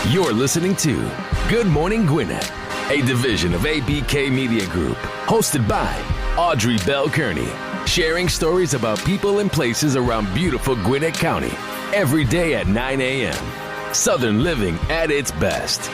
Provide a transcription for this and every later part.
You're listening to Good Morning Gwinnett, a division of ABK Media Group, hosted by Audrey Bell Kearney, sharing stories about people and places around beautiful Gwinnett County every day at 9 a.m. Southern living at its best.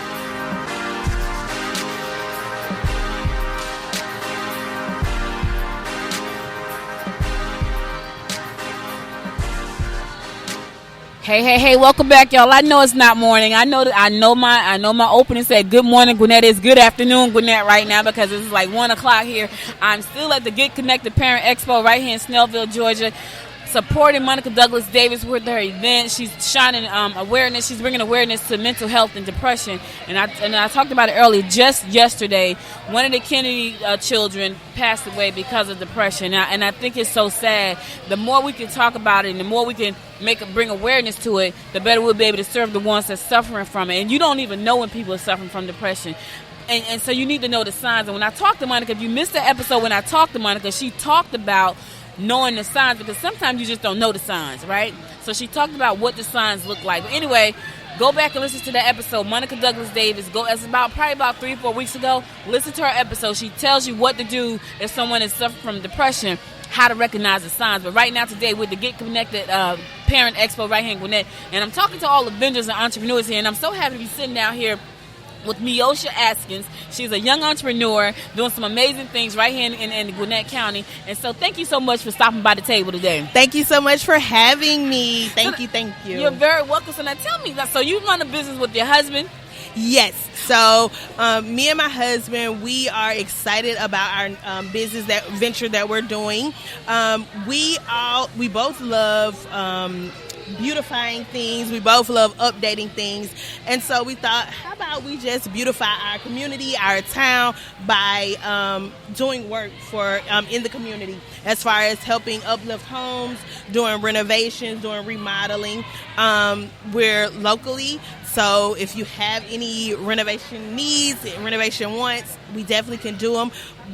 Hey, welcome back, y'all. I know it's not morning. I know my opening said good morning, Gwinnett. It's good afternoon, Gwinnett, right now because it's like 1 o'clock here. I'm still at the Get Connected Parent Expo right here in Snellville, Georgia, supporting Monica Douglas Davis with her event. She's shining awareness. She's bringing awareness to mental health and depression. And I talked about it earlier. Just yesterday, one of the Kennedy children passed away because of depression. And I think it's so sad. The more we can talk about it and the more we can bring awareness to it, the better we'll be able to serve the ones that's suffering from it. And you don't even know when people are suffering from depression. And so you need to know the signs. And when I talked to Monica, if you missed the episode when I talked to Monica, she talked about knowing the signs, because sometimes you just don't know the signs, right? So she talked about what the signs look like. But anyway, go back and listen to that episode. Monica Douglas Davis, it's probably about 3 or 4 weeks ago. Listen to her episode. She tells you what to do if someone is suffering from depression, how to recognize the signs. But right now today with the Get Connected Parent Expo right here in Gwinnett, and I'm talking to all the vendors and entrepreneurs here, and I'm so happy to be sitting down here with Miosha Askins. She's a young entrepreneur doing some amazing things right here in Gwinnett County. And so thank you so much for stopping by the table today. Thank you so much for having me. Thank you. You're very welcome. So now tell me, so you run a business with your husband? Yes. So me and my husband, we are excited about our business venture that we're doing. We both love beautifying things. We both love updating things. And so we thought, how about we just beautify our community, our town, by doing work for in the community as far as helping uplift homes, doing renovations, doing remodeling. We're locally, so if you have any renovation needs, renovation wants, we definitely can do them.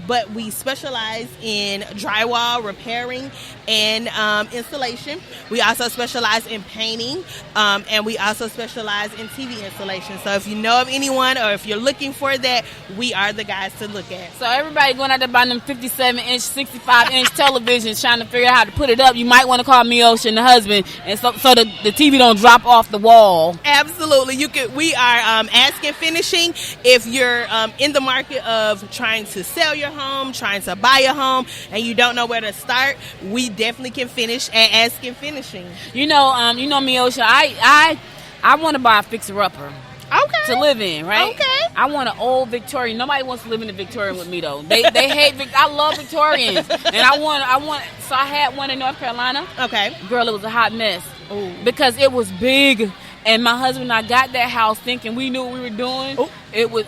But we specialize in drywall repairing and installation. We also specialize in painting, and we also specialize in TV installation. So if you know of anyone or if you're looking for that, we are the guys to look at. So everybody going out there buying them 57-inch, 65-inch televisions, trying to figure out how to put it up, you might want to call Miosha and the husband, and so the TV don't drop off the wall. Absolutely. We are asking finishing. If you're in the market of trying to sell your home, trying to buy a home, and you don't know where to start, we definitely can finish at Asking Finishing. You know, Miosha, I want to buy a fixer-upper. Okay. To live in, right? Okay. I want an old Victorian. Nobody wants to live in a Victorian with me, though. They hate I love Victorians. And so I had one in North Carolina. Okay. Girl, it was a hot mess. Ooh. Because it was big. And my husband and I got that house thinking we knew what we were doing. Ooh.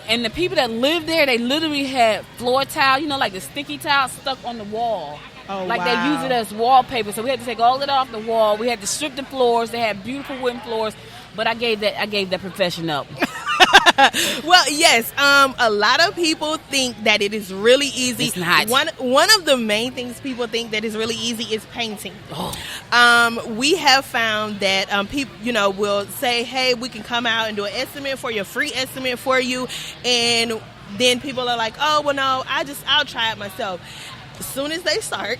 And the people that lived there, they literally had floor tile, like the sticky tile stuck on the wall. Oh, like wow. They use it as wallpaper. So we had to take all of it off the wall. We had to strip the floors. They had beautiful wooden floors. But I gave that profession up. Well, yes. A lot of people think that it is really easy. It's not. One of the main things people think that is really easy is painting. Oh. We have found that people, will say, "Hey, we can come out and do an estimate for you, a free estimate for you," and then people are like, "Oh, well, no, I'll try it myself." As soon as they start,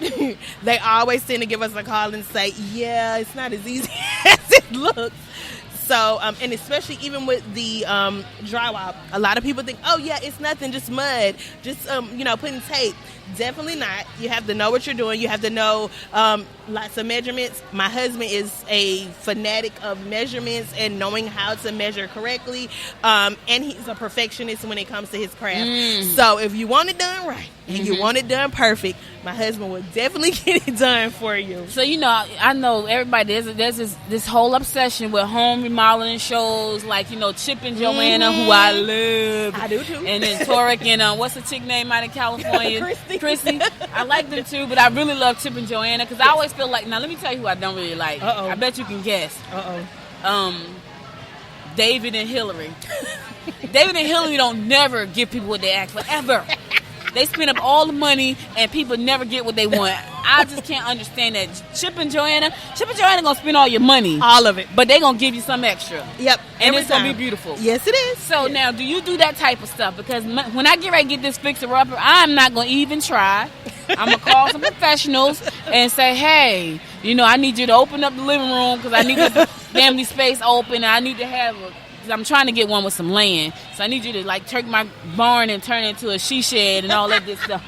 they always tend to give us a call and say, "Yeah, it's not as easy as it looks." So, and especially even with the drywall, a lot of people think, oh, yeah, it's nothing, just mud, just, putting tape. Definitely not. You have to know what you're doing. You have to know lots of measurements. My husband is a fanatic of measurements and knowing how to measure correctly. And he's a perfectionist when it comes to his craft. So if you want it done right and you want it done perfect, my husband will definitely get it done for you. So, I know everybody, there's this whole obsession with home remodeling shows like, Chip and Joanna, who I love. I do too. And then Torek and what's the chick name out of California? Chrissy. I like them too, but I really love Chip and Joanna because I always feel like, now let me tell you who I don't really like. Uh-oh. I bet you can guess. Uh-oh. David and Hillary. David and Hillary don't never give people what they ask for, ever. They spend up all the money and people never get what they want. I just can't understand that. Chip and Joanna gonna spend all your money, all of it, but they gonna give you some extra. Yep, and it's gonna be beautiful. Yes, it is. So now, do you do that type of stuff? Because when I get ready to get this fixer upper, I'm not gonna even try. I'm gonna call some professionals and say, hey, I need you to open up the living room because I need this family space open. I need to have I'm trying to get one with some land, so I need you to take my barn and turn it into a she shed and all that good stuff.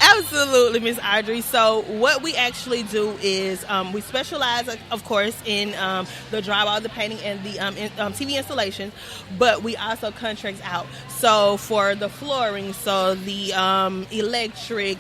Absolutely, Miss Audrey. So what we actually do is we specialize, of course, in the drywall, the painting, and the TV installation, but we also contract out. So for the flooring, so the electric,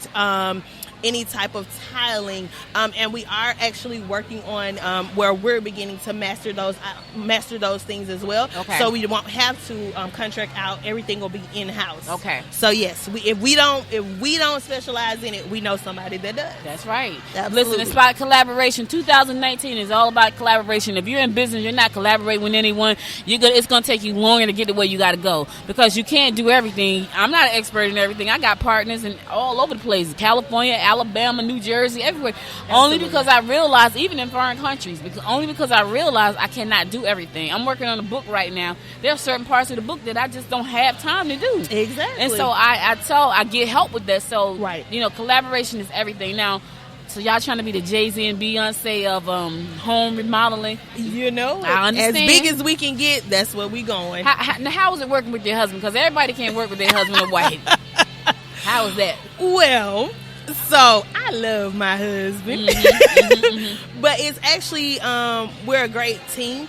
any type of tiling, and we are actually working on where we're beginning to master those things as well. Okay. So we won't have to contract out. Everything will be in house. Okay. So yes, if we don't specialize in it, we know somebody that does. That's right. Absolutely. Listen, it's about collaboration. 2019 is all about collaboration. If you're in business, you're not collaborating with anyone. It's gonna take you longer to get to where you got to go because you can't do everything. I'm not an expert in everything. I got partners in all over the place: California, Alabama, New Jersey, everywhere. Absolutely. Only because I realized, even in foreign countries, only because I realized I cannot do everything. I'm working on a book right now. There are certain parts of the book that I just don't have time to do. Exactly. And so I get help with that. So right. Collaboration is everything. Now, so y'all trying to be the Jay-Z and Beyonce of home remodeling? I understand. As big as we can get, that's where we going. How is it working with your husband? Because everybody can't work with their husband or wife. How is that? Well, so I love my husband, but it's actually we're a great team.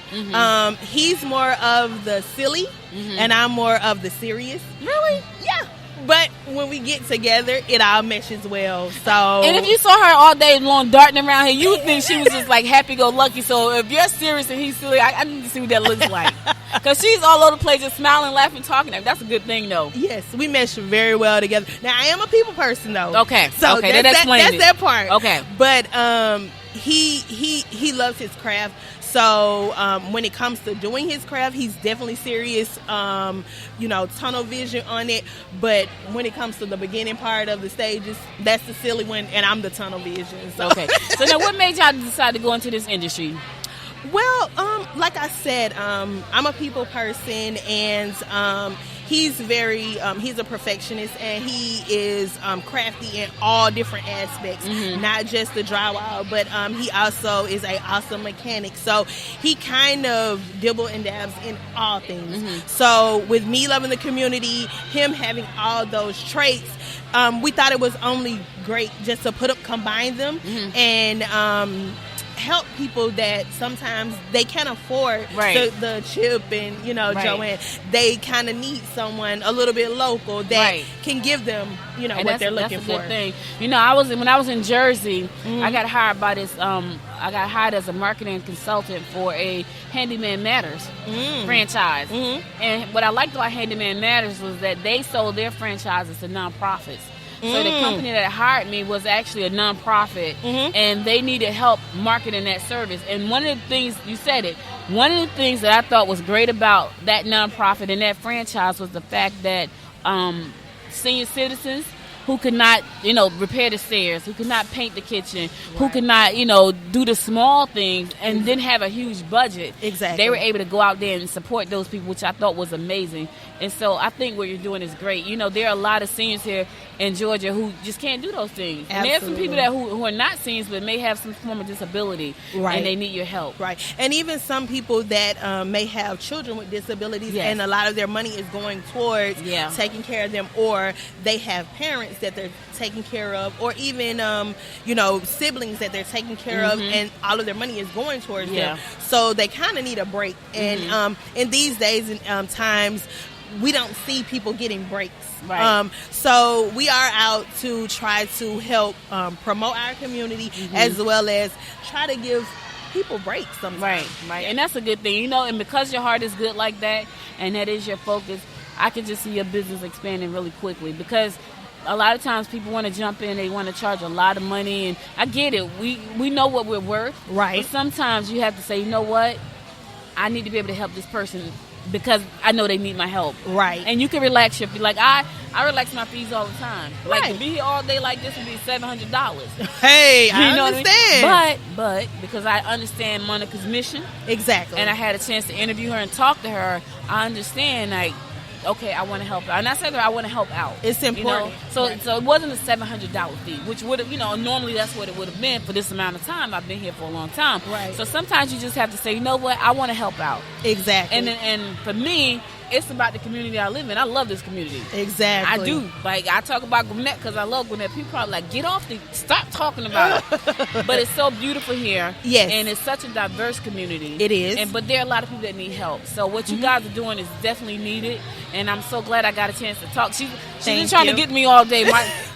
He's more of the silly, and I'm more of the serious. Really? Yeah. But when we get together, it all meshes well. So, and if you saw her all day long darting around here, you would think she was just happy-go-lucky. So if you're serious and he's silly, I need to see what that looks like. Because she's all over the place, just smiling, laughing, talking. That's a good thing, though. Yes, we mesh very well together. Now, I am a people person, though. Okay. So okay. That's that part. Okay. But he loves his craft. So when it comes to doing his craft, he's definitely serious, tunnel vision on it. But when it comes to the beginning part of the stages, that's the silly one, and I'm the tunnel vision. So. Okay. So now what made y'all decide to go into this industry? Well, like I said, I'm a people person, and he's he's a perfectionist, and he is crafty in all different aspects, not just the drywall, but he also is an awesome mechanic. So he kind of dibble and dabs in all things. So with me loving the community, him having all those traits, we thought it was only great just to combine them and help people that sometimes they can't afford the Chip and Joanne. They kind of need someone a little bit local that can give them what they're looking for. That's a good thing. When I was in Jersey, I got hired by this. I got hired as a marketing consultant for a Handyman Matters franchise. And what I liked about Handyman Matters was that they sold their franchises to nonprofits. So the company that hired me was actually a nonprofit, and they needed help marketing that service. And one of the things, you said it, one of the things that I thought was great about that nonprofit and that franchise was the fact that senior citizens who could not, repair the stairs, who could not paint the kitchen, who could not, do the small things and didn't have a huge budget. Exactly. They were able to go out there and support those people, which I thought was amazing. And so I think what you're doing is great. There are a lot of seniors here in Georgia who just can't do those things. Absolutely. And there are some people who are not seniors but may have some form of disability, and they need your help. Right. And even some people that may have children with disabilities, and a lot of their money is going towards taking care of them, or they have parents that they're taking care of, or even siblings that they're taking care of, and all of their money is going towards them. So they kind of need a break. And in these days and times, we don't see people getting breaks. Right. So we are out to try to help promote our community, as well as try to give people breaks sometimes. Right. And that's a good thing, and because your heart is good like that, and that is your focus, I can just see your business expanding really quickly, because a lot of times people want to jump in, they want to charge a lot of money, and I get it. We know what we're worth. Right. But sometimes you have to say, you know what? I need to be able to help this person because I know they need my help. Right. And you can relax your fees. Like, I relax my fees all the time. Like, Right. to be here all day like this would be $700. Hey, I You know understand. what I mean? But because I understand Monica's mission, Exactly. and I had a chance to interview her and talk to her, I understand, like, okay, I want to help out. And I said to her, I want to help out. It's important. So it wasn't a $700 fee, which would have, normally that's what it would have been for this amount of time. I've been here for a long time. Right. So sometimes you just have to say, you know what, I want to help out. Exactly. And for me, it's about the community I live in. I love this community. Exactly. I do. Like, I talk about Gwinnett because I love Gwinnett. People probably like, stop talking about it. But it's so beautiful here. Yes. And it's such a diverse community. It is. But there are a lot of people that need help. So what you guys are doing is definitely needed. And I'm so glad I got a chance to talk. She's been trying to get me all day.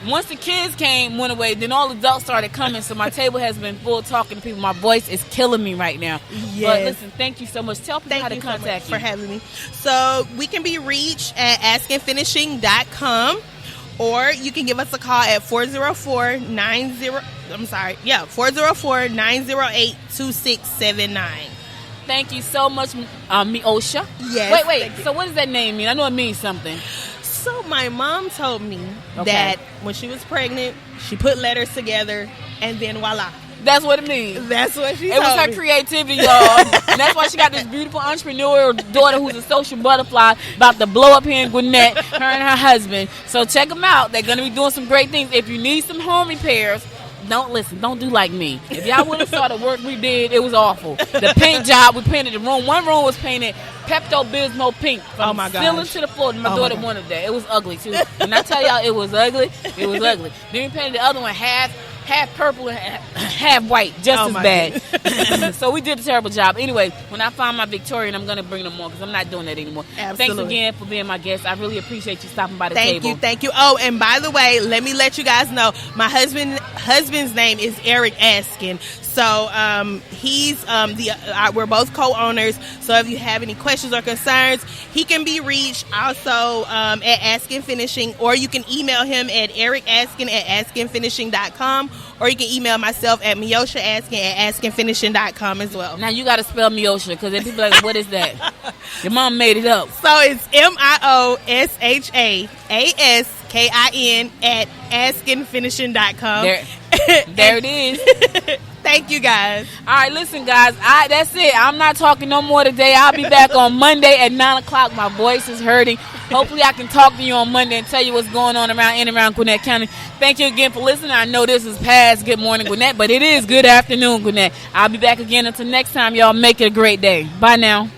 Once the kids went away, then all the adults started coming. So my table has been full talking to people. My voice is killing me right now. Yes. But listen, thank you so much. Tell people how to contact you. For having me. So we can be reached at askandfinishing.com, or you can give us a call at 404-908-2679. Thank you so much, Miosha. Yes. Wait. So what does that name mean? I know it means something. So my mom told me Okay. that when she was pregnant, she put letters together, and then voila. That's what it means. That's what she It told was her me. creativity, y'all. And that's why she got this beautiful entrepreneurial daughter who's a social butterfly about to blow up here in Gwinnett, her and her husband. So check them out. They're going to be doing some great things. If you need some home repairs, don't do like me. If y'all would have saw the work we did, it was awful. The paint job, we painted the room. One room was painted Pepto-Bismol pink from the ceiling to the floor. My daughter wanted that. It was ugly, too. When I tell y'all it was ugly, it was ugly. Then we painted the other one half purple and half white, just as bad. So we did a terrible job. Anyway, when I find my Victorian, I'm going to bring them more because I'm not doing that anymore. Absolutely. Thanks again for being my guest. I really appreciate you stopping by the table. Thank you. Oh, and by the way, let me let you guys know, my husband's name is Eric Askin. So he's we're both co-owners. So if you have any questions or concerns, he can be reached also at Askin Finishing, or you can email him at ericaskin@askinfinishing.com, or you can email myself at mioshaaskin@askinfinishing.com as well. Now you got to spell Miosha because then people are like, what is that? Your mom made it up. So it's MIOSHAASKIN at askinfinishing.com. There it is. Thank you, guys. All right, listen, guys. That's it. I'm not talking no more today. I'll be back on Monday at 9 o'clock. My voice is hurting. Hopefully, I can talk to you on Monday and tell you what's going on around Gwinnett County. Thank you again for listening. I know this is past Good Morning Gwinnett, but it is Good Afternoon Gwinnett. I'll be back again until next time. Y'all make it a great day. Bye now.